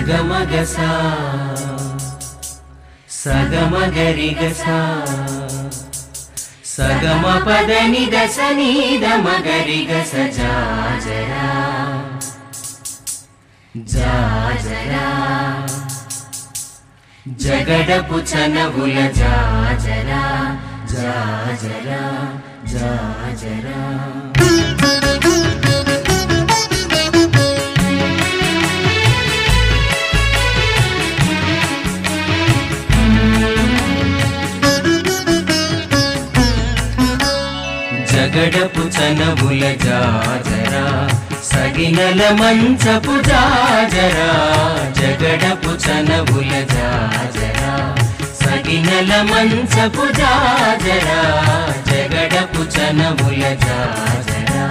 సగమగసా సగమగరిగసా సగమ పదని దశ నీద మగరిగస జాజరా జాజరా జగడపు చనవుల జాజరా జాజరా జాజరా జగడపు చనవుల జాజరా సగినల మంచపు జాజరా జగడపు చనవుల జాజరా సగినల మంచపు జాజరా జగడపు చనవుల జాజరా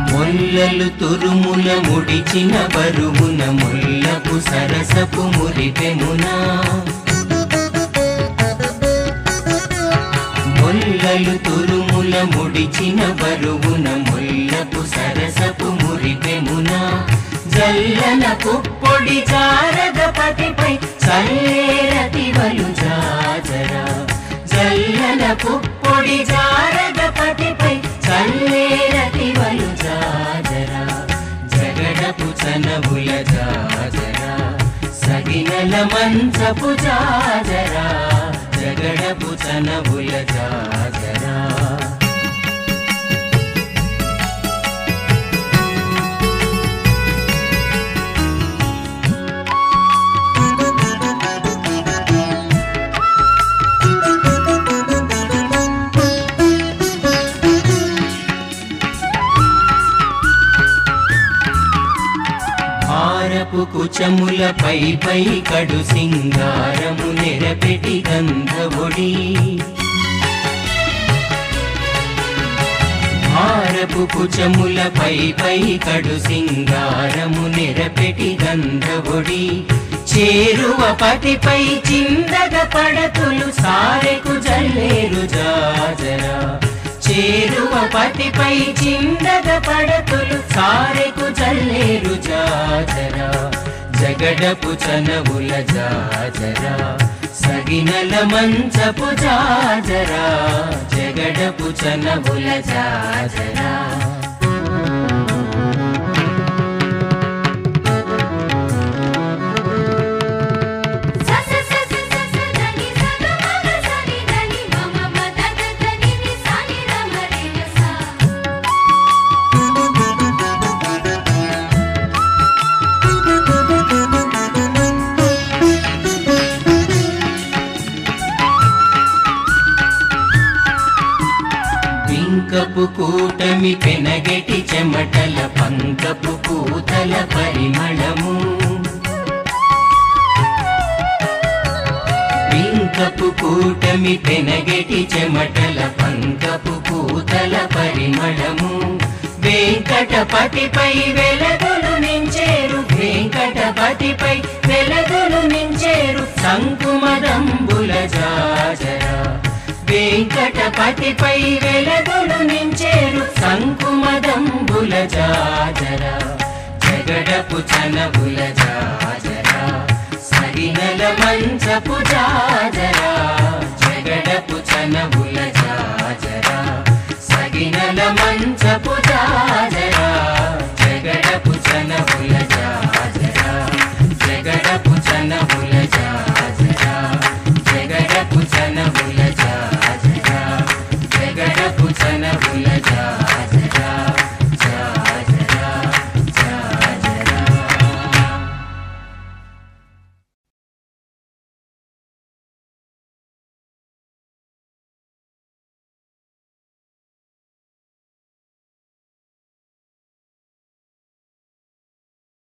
ముల్లలు తురుముల ముడిచిన బరువున ముల్లపు సరసపు మురిపెమున ముల్లలు తురుముల ముడిచిన బరువున ముల్లపు సరసపు మురిపెమున జల్లన పుప్పొడి జారగపతిపై చల్లేరతివలు జాజరా జల్లన పుప్పొడి జారగపతిపై చల్లేరతివలు జాజరా జగడపు చనవుల జాజరా సగినల మంచపు జాజరా జగడపు చనవుల జాజరా హారపు కుచముల పై పై కడు సింగారము నెరపెటి గంధవొడి హారపు కుచముల పై పై కడు సింగారము నెరపెటి గంధవొడి చేరువ పతిపై చిందగ పడతులు సారెకు జల్లేరు జాజరా చేరువ పతిపై చిందగ పడతులు సారెకు జల్లేరు జాజరా జగడపు చనవుల జాజరా సగినల మంచపు జాజరా జగడపు చనవుల జాజరా పంకపు కూటమి పెనగెటి చెమటల పంకపు పూతల పరిమళము పంకపు కూటమి పెనగెటి చెమటల పంకపు పూతల పరిమళము వెంకటపతిపై వెలగొలు నించేరు వెంకటపతిపై వెలగొలు నించేరు సంకుమదంబుల జాజరా వెంకటపతిపై వెలగొలు నించేరు సంకుమదంబుల జాజరా జగడపు చనవుల జాజరా సగినల మంచపు జాజరా జగడపు చనవు